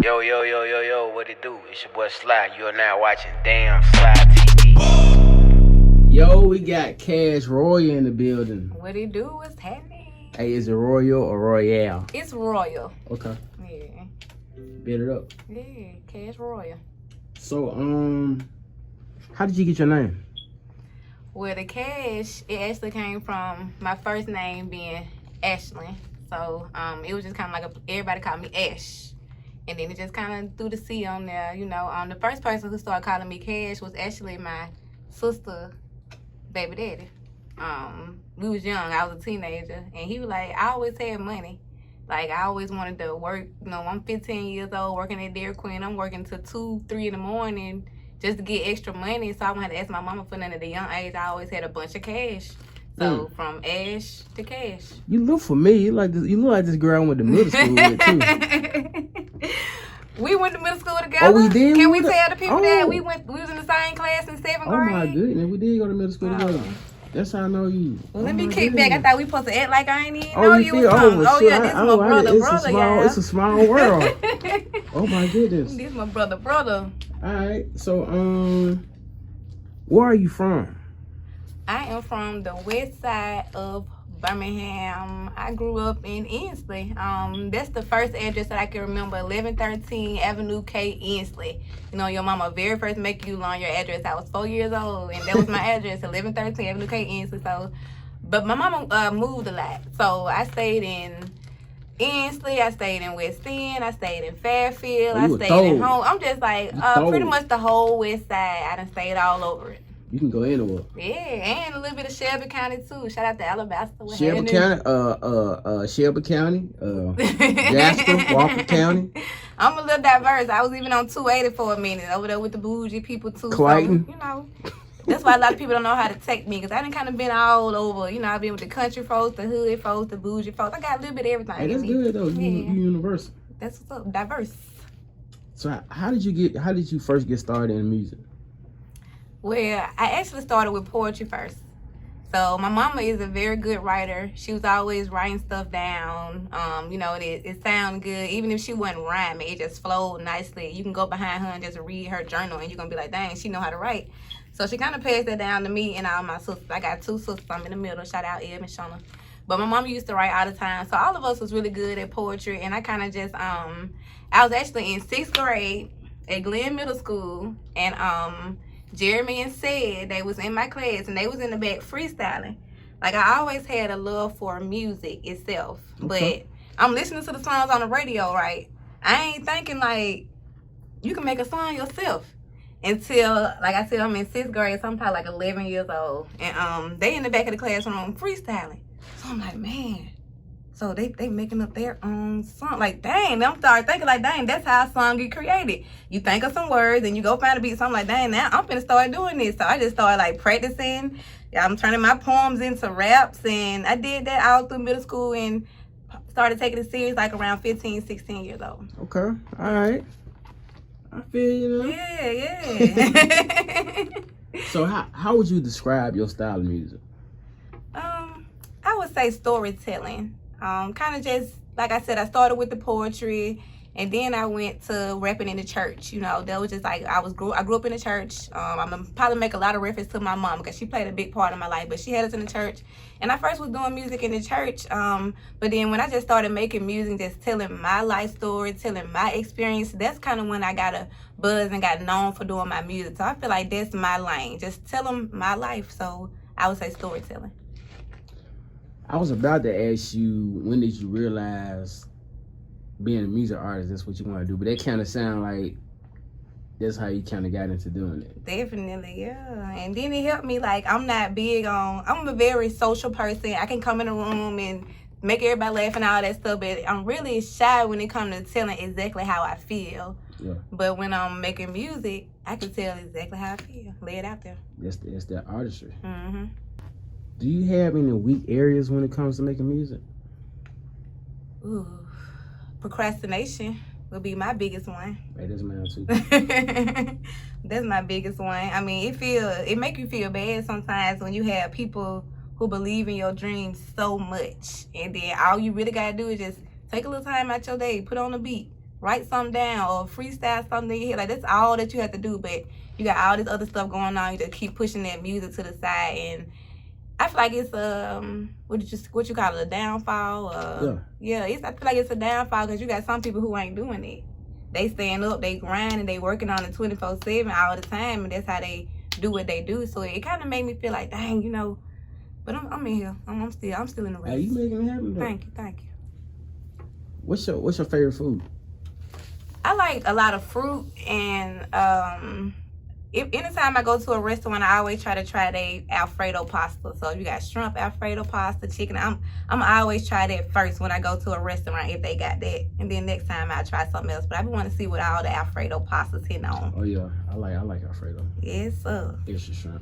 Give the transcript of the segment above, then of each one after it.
Yo, yo, yo, yo, yo, what it do? It's your boy Sly. You are now watching Damn Sly TV. Yo, we got Cash Royal in the building. What it do? What's happening? Hey, is it Royal or Royale? It's Royal. Okay. Yeah. Bet it up. Yeah, Cash Royal. So, how did you get your name? Well, the Cash, it actually came from my first name being Ashley. So, it was just kind of like everybody called me Ash. And then it just kind of threw the C on there, you know. The first person who started calling me Cash was actually my sister, baby daddy. We was young, I was a teenager, and he was like, I always had money. Like, I always wanted to work, you know, I'm 15 years old working at Dairy Queen. I'm working till 2, 3 in the morning just to get extra money. So I wouldn't have to ask my mama for none at a young age. I always had a bunch of cash. So from Ash to Cash. You look familiar. You look like this girl I went to middle school with too. We went to middle school together. Oh, we did? Can we tell the people that we was in the same class in 7th grade? Oh my goodness, we did go to middle school together. That's how I know you. Well, let me kick back. I thought we supposed to act like I ain't even know you was from. Oh yeah, this is my brother, y'all. It's a small world. Oh my goodness. This is my brother. All right, so where are you from? I am from the west side of Birmingham. I grew up in Ensley. That's the first address that I can remember, 1113 Avenue K, Ensley. You know, your mama very first make you learn your address. I was 4 years old, and that was my address, 1113 Avenue K, Ensley. So, but my mama moved a lot. So I stayed in Ensley, I stayed in West End, I stayed in Fairfield, I stayed in home. I'm just like, pretty much the whole west side. I done stayed all over it. You can go anywhere. Yeah, and a little bit of Shelby County too. Shout out to Alabaster. Shelby County, Shelby County, Jasper, Walker County. I'm a little diverse. I was even on 280 for a minute over there with the bougie people too. Clayton. So, you know, that's why a lot of people don't know how to take me, because I done kind of been all over. You know, I've been with the country folks, the hood folks, the bougie folks. I got a little bit of everything. Hey, that's good though. You universal. That's what's up. Diverse. So how did you first get started in music? Well, I actually started with poetry first. So my mama is a very good writer. She was always writing stuff down. You know, it sounded good. Even if she wasn't rhyming, it just flowed nicely. You can go behind her and just read her journal, and you're going to be like, dang, she know how to write. So she kind of passed that down to me and all my sisters. I got 2 sisters. I'm in the middle. Shout out Ed and Shona. But my mom used to write all the time. So all of us was really good at poetry. And I kind of just, I was actually in 6th grade at Glenn Middle School. And Jeremy and Sid, they was in my class, and they was in the back freestyling. Like, I always had a love for music itself. Okay. But I'm listening to the songs on the radio, right? I ain't thinking, like, you can make a song yourself. Until, like I said, I'm in 6th grade, so I'm probably like 11 years old. And they in the back of the classroom freestyling. So I'm like, man. So they making up their own song. Like, dang, I'm starting thinking like, dang, that's how a song get created. You think of some words and you go find a beat. So I'm like, dang, now I'm finna start doing this. So I just started like practicing. I'm turning my poems into raps, and I did that all through middle school and started taking it serious like around 15, 16 years old. Okay, all right. I feel you know. Yeah. So how would you describe your style of music? I would say storytelling. Kind of just, like I said, I started with the poetry, and then I went to rapping in the church. You know, that was just like, I grew up in the church. I'm gonna probably make a lot of reference to my mom, because she played a big part in my life, but she had us in the church. And I first was doing music in the church, but then when I just started making music, just telling my life story, telling my experience, that's kind of when I got a buzz and got known for doing my music. So I feel like that's my lane, just telling my life. So I would say storytelling. I was about to ask you, when did you realize being a music artist, that's what you want to do? But that kind of sound like that's how you kind of got into doing it. Definitely, yeah. And then it helped me, like, I'm a very social person. I can come in a room and make everybody laugh and all that stuff, but I'm really shy when it comes to telling exactly how I feel. Yeah. But when I'm making music, I can tell exactly how I feel. Lay it out there. That's that artistry. Mm-hmm. Do you have any weak areas when it comes to making music? Ooh, procrastination would be my biggest one. Hey, that's mine too. That's my biggest one. I mean, it make you feel bad sometimes when you have people who believe in your dreams so much, and then all you really gotta do is just take a little time out your day, put on a beat, write something down or freestyle something in your head. Like, that's all that you have to do. But you got all this other stuff going on. You just keep pushing that music to the side, and I feel like it's what you call it, a downfall. Yeah, I feel like it's a downfall because you got some people who ain't doing it. They stand up, they grind, and they working on it 24/7 all the time, and that's how they do what they do. So it kind of made me feel like, dang, you know. But I'm in here. I'm still in the race. Hey, you making it happen though. Thank you. What's your favorite food? I like a lot of fruit, and anytime I go to a restaurant, I always try their Alfredo pasta. So you got shrimp Alfredo pasta, chicken. I'm always try that first when I go to a restaurant if they got that, and then next time I try something else. But I want to see what all the Alfredo pastas hitting on. Oh yeah, I like Alfredo. Yes, sir. Extra shrimp.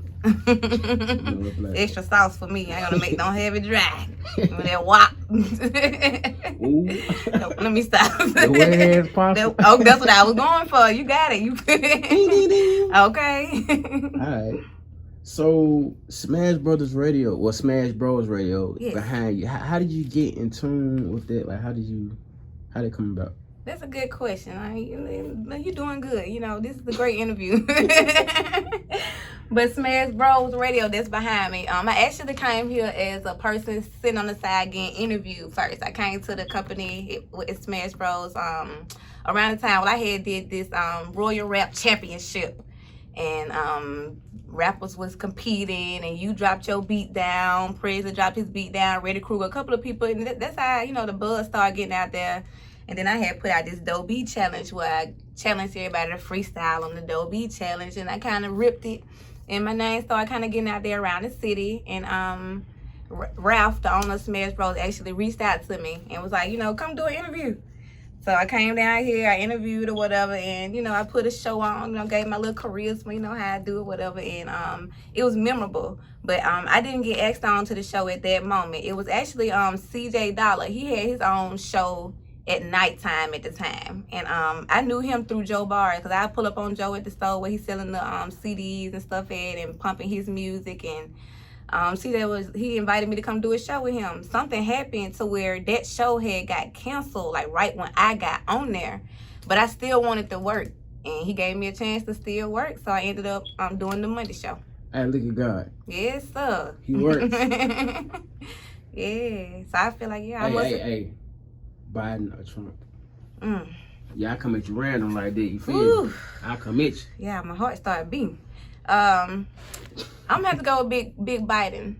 Extra sauce for me. I ain't gonna don't have it dry. With that wop. Ooh. Let me stop. The wet-ass pasta. That's what I was going for. You got it. Okay. All right. So Smash Brothers Radio, or Smash Bros Radio, yes, behind you. How did you get in tune with that? Like, how did it come about? That's a good question. You're doing good. You know, this is a great interview. But Smash Bros Radio, that's behind me. I actually came here as a person sitting on the side getting interviewed first. I came to the company with Smash Bros around the time I had did this Royal Rap Championship, and rappers was competing, and you dropped your beat down, Prez dropped his beat down, Reddy Kruger, a couple of people, and that's how, you know, the buzz started getting out there. And then I had put out this Dope Beat Challenge where I challenged everybody to freestyle on the Dope Beat Challenge, and I kind of ripped it, and my name started kind of getting out there around the city. And Ralph, the owner of Smash Bros, actually reached out to me and was like, you know, come do an interview. So I came down here, I interviewed or whatever, and, you know, I put a show on, you know, gave my little charisma, you know, how I do it, whatever, and it was memorable. But I didn't get asked on to the show at that moment. It was actually CJ Dollar. He had his own show at nighttime at the time, and I knew him through Joe Barr, because I pull up on Joe at the store where he's selling the CDs and stuff at, and pumping his music, and he invited me to come do a show with him. Something happened to where that show had got canceled, like right when I got on there, but I still wanted to work, and he gave me a chance to still work, so I ended up doing the Monday show. Hey, look at God. Yes, sir. He works. Yeah, so I feel like, yeah, hey. Biden or Trump? Yeah, I come at you random like that. You feel me? I come at you. Yeah, my heart started beating. I'm gonna have to go with Big Biden.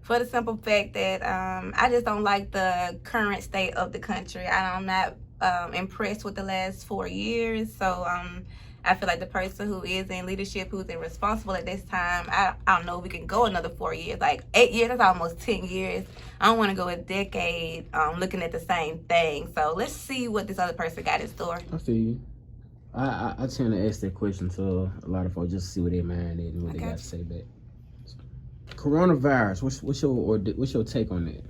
For the simple fact that I just don't like the current state of the country. I'm not impressed with the last 4 years. So I feel like the person who is in leadership, who's responsible at this time, I don't know if we can go another 4 years. Like 8 years, that's almost 10 years. I don't want to go a decade looking at the same thing. So let's see what this other person got in store. I feel you. I tend to ask that question to a lot of folks just to see what their mind is and what they got to say back. So, coronavirus, what's your take on that?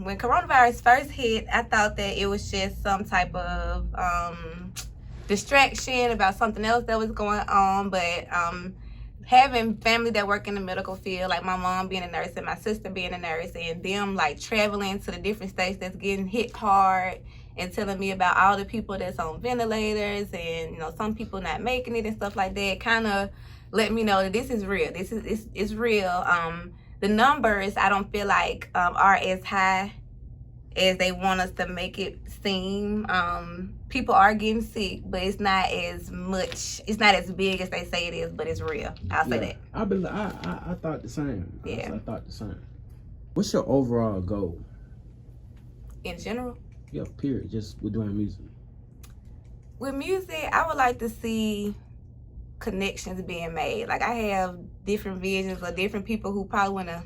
When coronavirus first hit, I thought that it was just some type of distraction about something else that was going on, but having family that work in the medical field, like my mom being a nurse and my sister being a nurse, and them like traveling to the different states that's getting hit hard, and telling me about all the people that's on ventilators, and, you know, some people not making it and stuff like that, kind of let me know that this is real. It's real. The numbers, I don't feel like are as high as they want us to make it seem. People are getting sick, but it's not as much. It's not as big as they say it is, but it's real. I'll say that. I thought the same. Yeah. I thought the same. What's your overall goal? In general? Yeah, period. Just with doing music. With music, I would like to see connections being made. Like, I have different visions of different people who probably want to.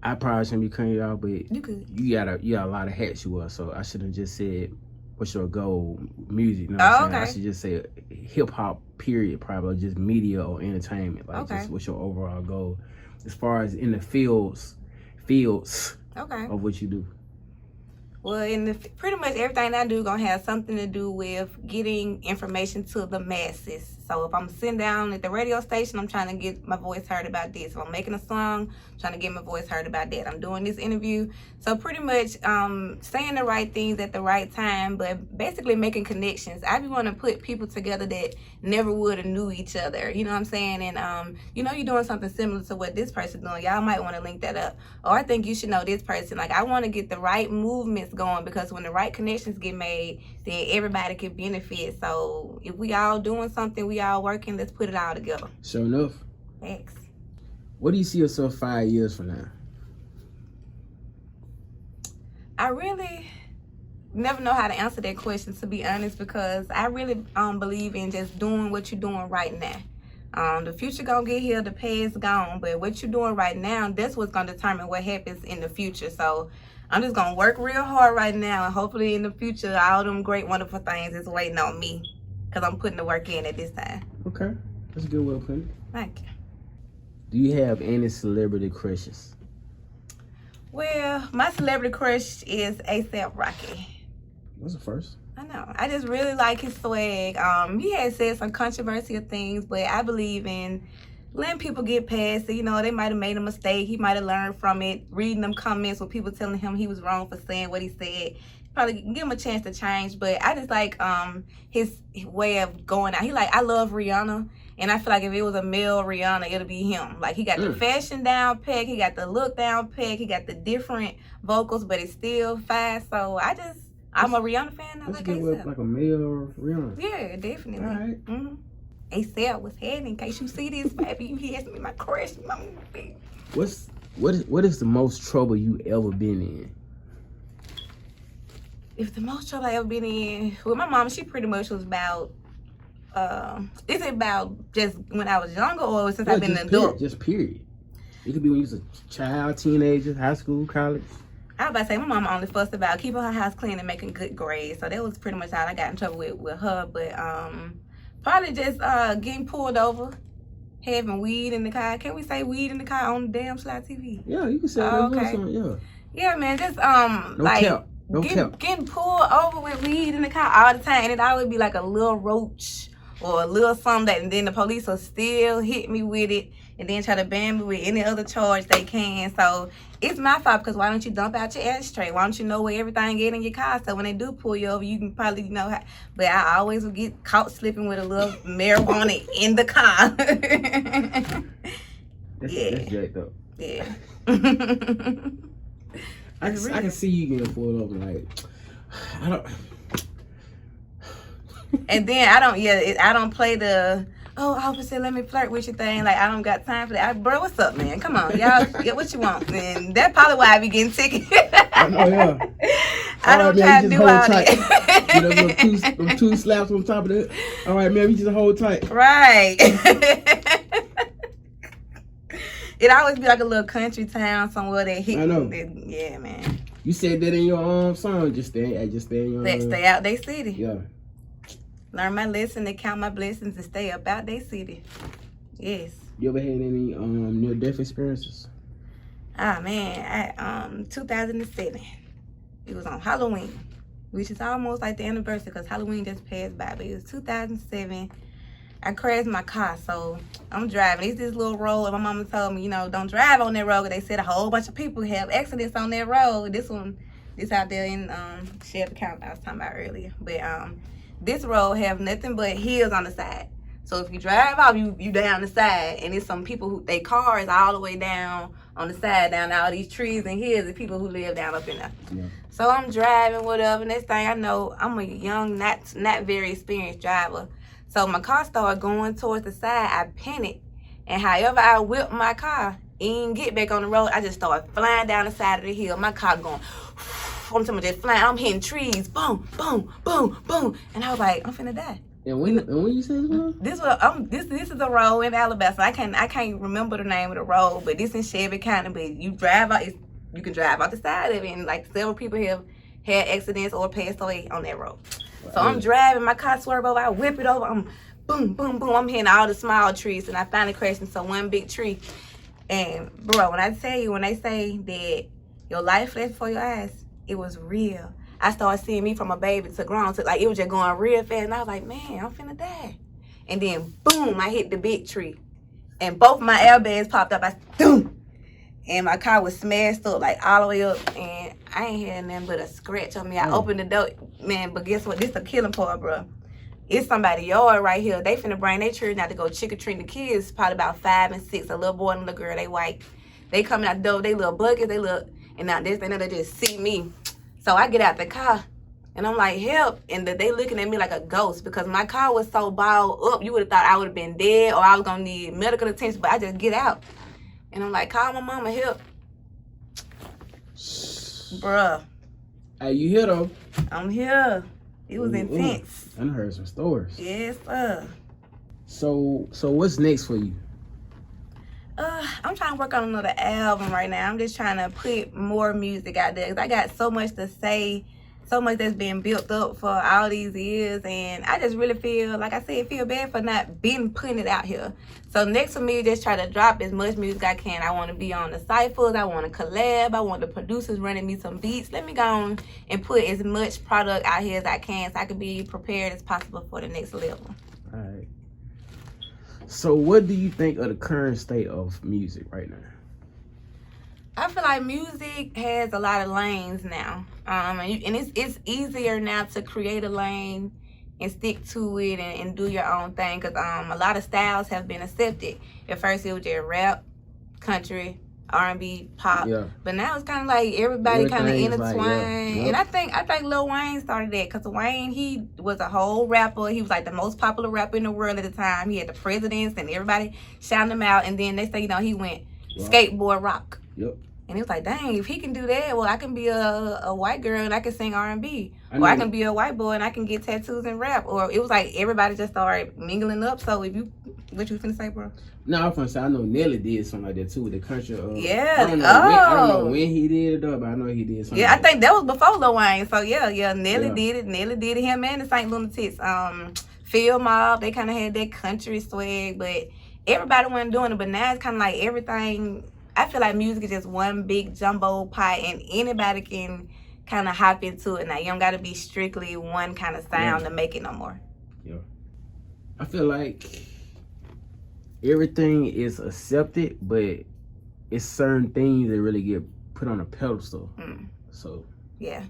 I probably shouldn't be cutting you out, but you could. You got a lot of hats you wear, so I should have just said, what's your goal? Music, you know what I'm saying? I should just say hip hop, period, probably, just media or entertainment. Like, just what's your overall goal as far as in the fields of what you do? Well, pretty much everything I do gonna have something to do with getting information to the masses. So if I'm sitting down at the radio station, I'm trying to get my voice heard about this. If I'm making a song, I'm trying to get my voice heard about that. I'm doing this interview. So pretty much saying the right things at the right time, but basically making connections. I be want to put people together that never would have knew each other. You know what I'm saying? And you know, you're doing something similar to what this person's doing. Y'all might want to link that up. Or I think you should know this person. Like, I want to get the right movements going, because when the right connections get made, then everybody can benefit. So if we all doing something, we all working, let's put it all together. Sure enough. Thanks. What do you see yourself 5 years from now? I really never know how to answer that question, to be honest, because I really believe in just doing what you're doing right now. The future gonna get here, the past gone, but what you're doing right now, that's what's gonna determine what happens in the future. So I'm just gonna work real hard right now, and hopefully in the future, all them great, wonderful things is waiting on me, because I'm putting the work in at this time. Okay, that's a good way to put it. Thank you. Do you have any celebrity crushes? Well, my celebrity crush is A$AP Rocky. What's the first? I know. I just really like his swag. He has said some controversial things, but I believe in letting people get past it. You know, they might have made a mistake. He might have learned from it. Reading them comments with people telling him he was wrong for saying what he said. Probably give him a chance to change. But I just like his way of going out. He like, I love Rihanna. And I feel like if it was a male Rihanna, it'll be him. Like, he got the fashion down pat. He got the look down pat. He got the different vocals, but it's still fast. So I'm a Rihanna fan. I like A$AP. Like a male Rihanna. Yeah, definitely. All right. A$AP was head, in case you see this, baby. You hear me, my crush. What is the most trouble you ever been in? If the most trouble I ever been in, well, my mom, she pretty much was about, is it about just when I was younger, or since I've been an adult? Just period. It could be when you was a child, teenager, high school, college. I was about to say, my mama only fussed about keeping her house clean and making good grades. So that was pretty much all I got in trouble with her. But probably just getting pulled over, having weed in the car. Can we say weed in the car on the damn Sly TV? Yeah, you can say that. Okay. Yeah. Yeah, man, just getting pulled over with weed in the car all the time. And it always be like a little roach or a little something, and then the police will still hit me with it and then try to ban me with any other charge they can. So it's my fault, because why don't you dump out your ashtray? Why don't you know where everything get in your car, so when they do pull you over, you can probably know how. But I always would get caught slipping with a little marijuana in the car. That's jacked up. Yeah. I can see you getting pulled over, like, I don't. And then I don't play the, oh, officer, let me flirt with you thing. Like, I don't got time for that. Bro, what's up, man? Come on, y'all, get what you want. And that's probably why I be getting tickets. I know, yeah. I don't try to do all that. You know, them two slaps on top of it. All right, man, we just hold tight. Right. It always be like a little country town somewhere that hit. I know. Yeah, man. You said that in your song. Just stay in your. Stay out they city. Yeah. Learn my lesson, to count my blessings, and stay about their city. Yes. You ever had any near-death experiences? Ah, man, 2007. It was on Halloween, which is almost like the anniversary, because Halloween just passed by. But it was 2007. I crashed my car, so I'm driving. It's this little road, and my mama told me, you know, don't drive on that road, because they said a whole bunch of people have accidents on that road. This out there in Shelby County I was talking about earlier. But this road have nothing but hills on the side. So if you drive off, you down the side, and it's some people who, they cars all the way down on the side, down all these trees and hills, and people who live down up in there. Yeah. So I'm driving, whatever. Next thing I know, I'm a young, not very experienced driver. So my car started going towards the side. I panicked, and however I whipped my car and get back on the road, I just started flying down the side of the hill. My car going, I'm talking about just flying. I'm hitting trees, boom, boom, boom, boom, and I was like, I'm finna die. And when you said this? This is a road in Alabama. I can't remember the name of the road, but this in Shelby County. But you drive out, you can drive out the side of it, and like several people have had accidents or passed away on that road. So I'm driving, my car swerve over, I whip it over, I'm boom, boom, boom. I'm hitting all the small trees, and I finally crashed into one big tree. And bro, when I tell you, when they say that your life flashed before your eyes, it was real. I started seeing me from a baby to grown, to like it was just going real fast, and I was like, man, I'm finna die. and then boom, I hit the big tree. And both my airbags popped up. I boom, and my car was smashed up like all the way up, and I ain't had nothing but a scratch on me. I opened the door, man, but guess what? This the killing part, bro. It's somebody's yard right here. They finna bring their children out to go trick-or-treating. The kids probably about 5 and 6. A little boy and a little girl, they white. They coming out the door, they little buckets, they look, and now this, they know they just see me. So I get out the car, and I'm like, help. And they looking at me like a ghost because my car was so balled up, you would have thought I would have been dead or I was going to need medical attention, but I just get out. And I'm like, call my mama, help. Bruh. Hey, you here, though? I'm here. It was intense. I heard some stories. Yes, sir. So what's next for you? I'm trying to work on another album right now. I'm just trying to put more music out there because I got so much to say, so much that's been built up for all these years, and I just really feel, like I said, feel bad for not being putting it out here. So next for me, just try to drop as much music I can. I want to be on the cyphers. I want to collab. I want the producers running me some beats. Let me go on and put as much product out here as I can so I can be prepared as possible for the next level. All right. So what do you think of the current state of music right now? I feel like music has a lot of lanes now, and it's easier now to create a lane and stick to it and do your own thing because a lot of styles have been accepted. At first it was just rap, country, R&B, pop, but now it's kind of like everybody kind of intertwined. Like, and I think Lil Wayne started that because Wayne, he was a whole rapper. He was like the most popular rapper in the world at the time. He had the presidents and everybody shouting him out, and then next thing you know, he went skateboard rock. And he was like, dang, if he can do that, well, I can be a white girl and I can sing R&B. Or I can be a white boy and I can get tattoos and rap. Or it was like everybody just started mingling up. So what you finna say, bro? No, I was finna say, I know Nelly did something like that too with the country. Yeah. I don't know when he did it though, but I know he did something. Yeah, I think that was before Lil Wayne. So yeah, Nelly did it. Nelly did it, him and the St. Lunatics. Phil Mob, they kind of had that country swag, but everybody wasn't doing it. But now it's kind of like everything. I feel like music is just one big jumbo pie, and anybody can kind of hop into it now. You don't got to be strictly one kind of sound to make it no more. Yeah. I feel like everything is accepted, but it's certain things that really get put on a pedestal. So. Yeah.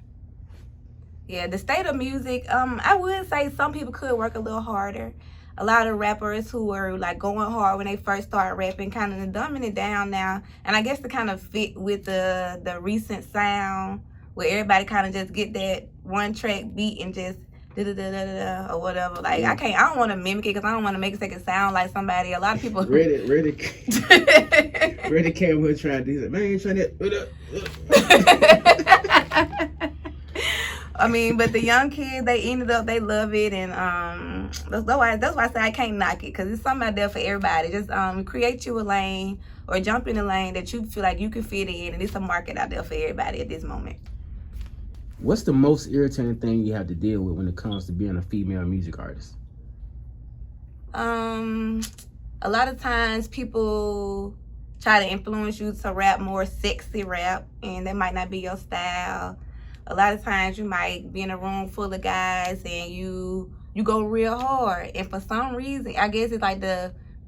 Yeah, the state of music, I would say some people could work a little harder. A lot of rappers who were like going hard when they first started rapping kind of dumbing it down now. And I guess to kind of fit with the recent sound where everybody kind of just get that one track beat and just da-da-da-da-da or whatever. Like I don't want to mimic it because I don't want to make it sound like somebody. A lot of people Ready came here trying to do that. Man, ain't trying to I mean, but the young kids, they ended up, they love it, and that's why I say I can't knock it, because it's something out there for everybody. Just create you a lane or jump in a lane that you feel like you can fit in, and it's a market out there for everybody at this moment. What's the most irritating thing you have to deal with when it comes to being a female music artist? A lot of times people try to influence you to rap more sexy rap, and that might not be your style. A lot of times you might be in a room full of guys and you go real hard, and for some reason, I guess it's like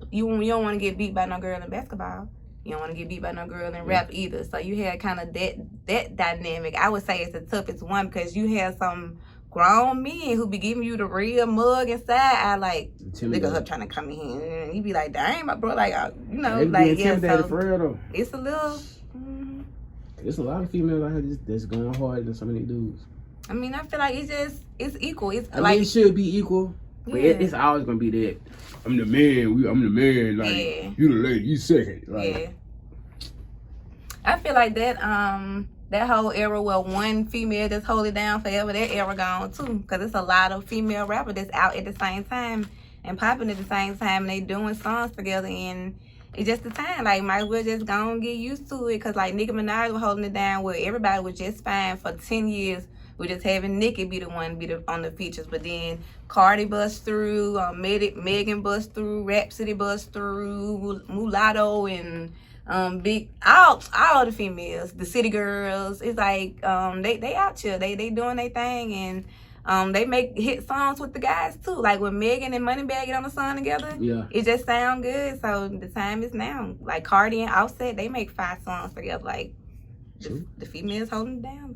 you don't want to get beat by no girl in basketball. You don't want to get beat by no girl in rap either. So you had kind of that dynamic. I would say it's the toughest one because you have some grown men who be giving you the real mug inside. I like look at her trying to come in here, and you be like, dang, my bro, like like so for real though. It's a little. There's a lot of females out here that's going harder than some of these dudes. I mean, I feel like it's equal. I mean, it should be equal, but it's always gonna be that. I'm the man. I'm the man. Like you the lady. You second. Like, I feel like that whole era where one female just hold it down forever. That era gone too, because it's a lot of female rappers that's out at the same time and popping at the same time, and they doing songs together, and it's just the time. Like, might as well just go and get used to it, because like Nicki Minaj was holding it down where everybody was just fine for 10 years. We're just having Nicki be the one on the features, but then Cardi bust through, Megan bust through, Rhapsody bust through, Mulatto, and all the females, the City Girls. It's like they out here, they doing their thing, and They make hit songs with the guys too. Like when Megan and Moneybagg get on the song together, it just sound good. So the time is now. Like Cardi and Offset, they make 5 songs together. Like the females holding it down.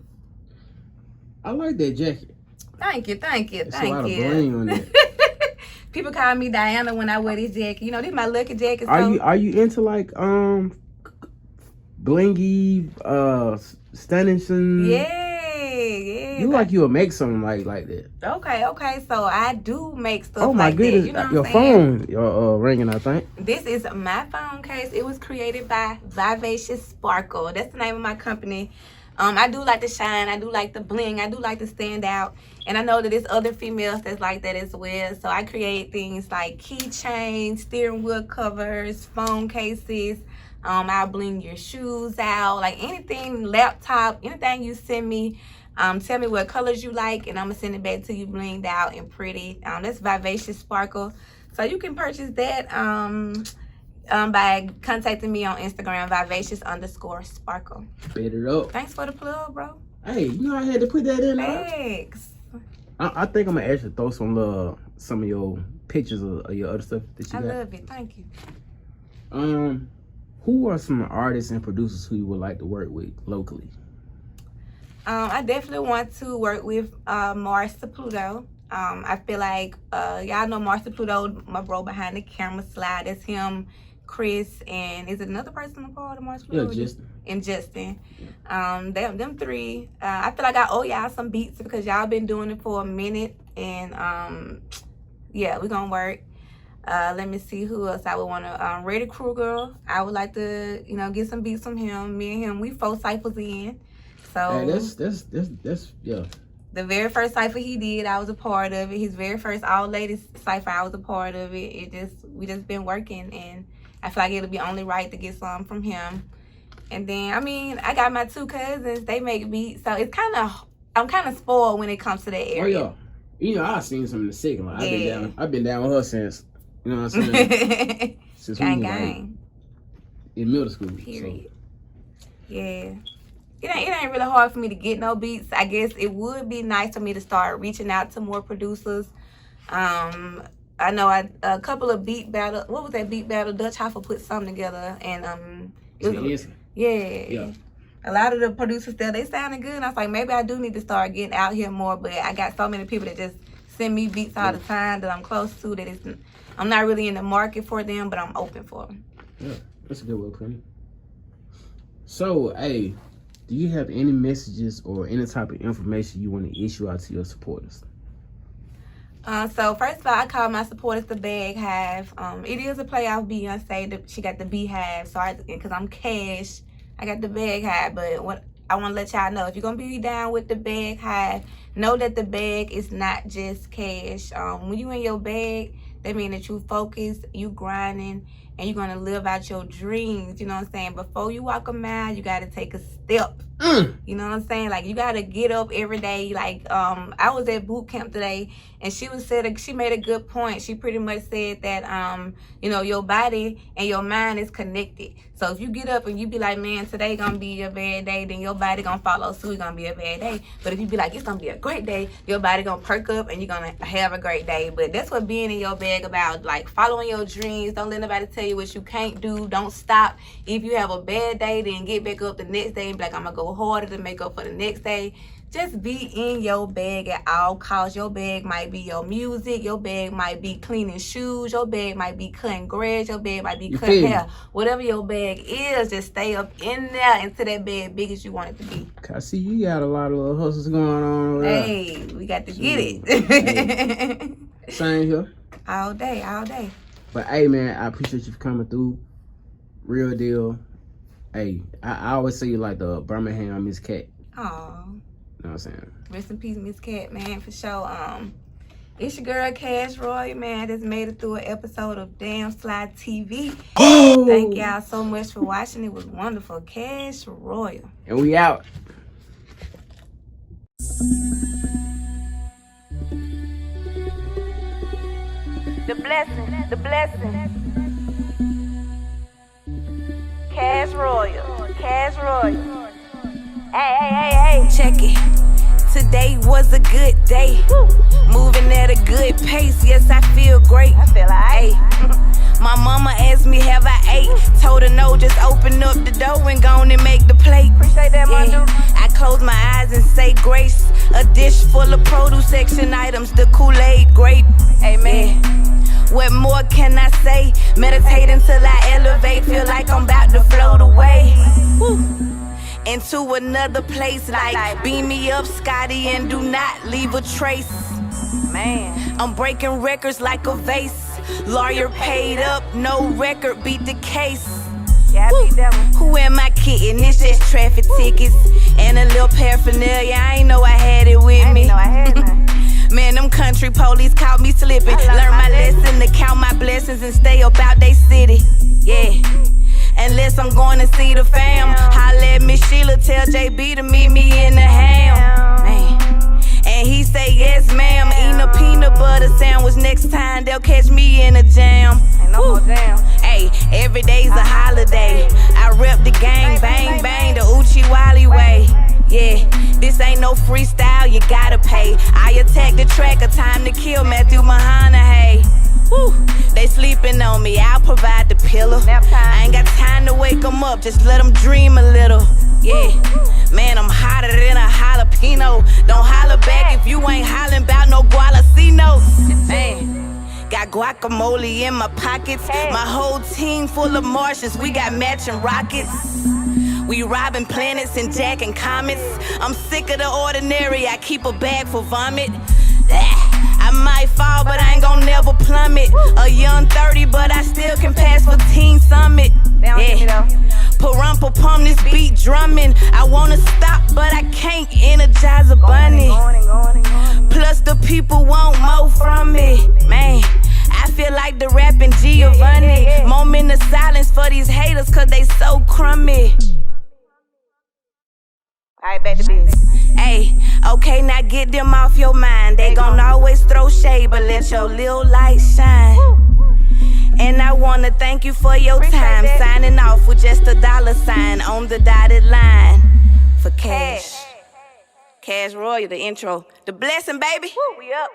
I like that jacket. Thank you. There's a lot of bling on it. People call me Diana when I wear this jacket. You know, this is my lucky jacket. Are you into like blingy stunning? Yeah. You like you'll make something like that. Okay. So I do make stuff. Oh my like goodness! That. You know your phone ringing, I think. This is my phone case. It was created by Vivacious Sparkle. That's the name of my company. I do like to shine. I do like the bling. I do like to stand out. And I know that there's other females that's like that as well. So I create things like keychains, steering wheel covers, phone cases. I'll bling your shoes out. Like anything, laptop, anything you send me. Tell me what colors you like, and I'm going to send it back to you blinged out and pretty. That's Vivacious Sparkle. So you can purchase that by contacting me on Instagram, Vivacious_Sparkle. Bet it up. Thanks for the plug, bro. Hey, you know I had to put that in there. Thanks. I think I'm going to actually throw some of your pictures of your other stuff that you got. I love it. Thank you. Who are some artists and producers who you would like to work with locally? I definitely want to work with Mars to Pluto. I feel like y'all know Mars to Pluto, my bro behind the camera slide. That's him, Chris, and is it another person a part of Mars to Pluto? Yeah, Justin. And Justin. Them 3. I feel like I owe y'all some beats because y'all been doing it for a minute. And yeah, we're gonna work. Let me see who else I would want to. Reddy Kruger. I would like to, get some beats from him. Me and him, we 4 ciphers in. So hey, that's yeah. The very first cipher he did, I was a part of it. His very first all ladies cipher, I was a part of it. We just been working, and I feel like it'll be only right to get some from him. And then I got my 2 cousins. They make beats, so it's I'm kind of spoiled when it comes to that area. Oh yeah, I've seen some in the second line. I've been down with her since what I'm saying. Since gang. Like in middle school. Period. So. Yeah. It ain't really hard for me to get no beats. I guess it would be nice for me to start reaching out to more producers. I know a couple of beat battle. What was that beat battle? Dutch Hoffa put something together, and yeah. A lot of the producers there, they sounded good. And I was like, maybe I do need to start getting out here more. But I got so many people that just send me beats all the time that I'm close to. I'm not really in the market for them, but I'm open for them. Yeah, that's a good way of putting it. So, hey. Do you have any messages or any type of information you want to issue out to your supporters? So first of all, I call my supporters the Bag Hive. It is a play off Beyonce. She got the Beehive. So because I'm Cash, I got the Bag Hive. But what I want to let y'all know, if you're gonna be down with the Bag Hive, know that the bag is not just cash. When you in your bag, that means that you focused, you grinding, and you're gonna live out your dreams. You know what I'm saying? Before you walk a mile, you gotta take a step. You know what I'm saying? Like, you gotta get up every day. Like, I was at boot camp today, and she made a good point. She pretty much said that your body and your mind is connected. So if you get up and you be like, man, today gonna be a bad day, then your body gonna follow suit. It's gonna be a bad day. But if you be like, it's gonna be a great day, your body gonna perk up and you're gonna have a great day. But that's what being in your bag about. Like, following your dreams. Don't let nobody tell you what you can't do. Don't stop. If you have a bad day, then get back up the next day and be like, I'm gonna go harder to make up for the next day. Just be in your bag at all costs. Your bag might be your music. Your bag might be cleaning shoes. Your bag might be cutting grass. Your bag might be cutting hair. Whatever your bag is, just stay up in there into that bag big as you want it to be. I see you got a lot of little hustles going on over there. Hey, we got to get it. Hey. Same here. All day. But hey, man, I appreciate you for coming through. Real deal. Hey, I always say you like the Birmingham Miss Cat. Aw. You know what I'm saying? Rest in peace, Miss Cat, man, for sure. It's your girl, Cash Roy, man. I just made it through an episode of Damn Slide TV. Oh! Thank y'all so much for watching. It was wonderful. Cash Royal. And we out. The blessing. Cash Royal. Hey. Check it. today was a good day. Moving at a good pace, yes, I feel great. I feel like my mama asked me, have I ate? Told her no, just open up the door and go on and make the plate. Appreciate that, yeah. I close my eyes and say grace. A dish full of produce section items, the Kool-Aid grape. Amen. Yeah. What more can I say? Meditate until I elevate. Feel like I'm about to float away. Woo. Into another place, like beam me up, Scotty, and do not leave a trace. Man, I'm breaking records like a vase. Lawyer paid up, no record, beat the case. Yeah, I beat that one. Who am I kidding? It's just traffic tickets and a little paraphernalia. I ain't know I had it with me. I know I had none. Man, them country police caught me slipping. Learn my lesson to count my blessings and stay about they city. Yeah. Unless I'm going to see the fam. Holla at Miss Sheila, tell JB to meet me in the ham. Man. And he say, yes, ma'am. Eating a peanut butter sandwich. Next time they'll catch me in a jam. Ain't no more jam. Hey, every day's a holiday. I rep the gang, bang, bang, the Uchi Wally way. Yeah, this ain't no freestyle, you gotta pay. I attack the track, a time to kill, Matthew McConaughey. Woo, they sleeping on me, I'll provide the pillow. I ain't got time to wake them up, just let them dream a little. Yeah, man, I'm hotter than a jalapeno. Don't holler back if you ain't hollering about no gualacinos. Man, got guacamole in my pockets. My whole team full of Martians, we got matching rockets. We robbing planets and jacking comets. I'm sick of the ordinary, I keep a bag for vomit. I might fall, but I ain't gon' never plummet. A young 30, but I still can pass for Teen Summit. Yeah. Pum, this beat drumming. I wanna stop, but I can't energize a bunny. Plus the people want more from me. Man, I feel like the rapping Giovanni. Moment of silence for these haters, cause they so crummy. Alright, back to business. Hey, okay, now get them off your mind. They gon' always throw shade, but let your little light shine. And I wanna thank you for your time. Signing off with just a $sign on the dotted line. For cash. Cash Royal, the intro. The blessing, baby. Woo, we up.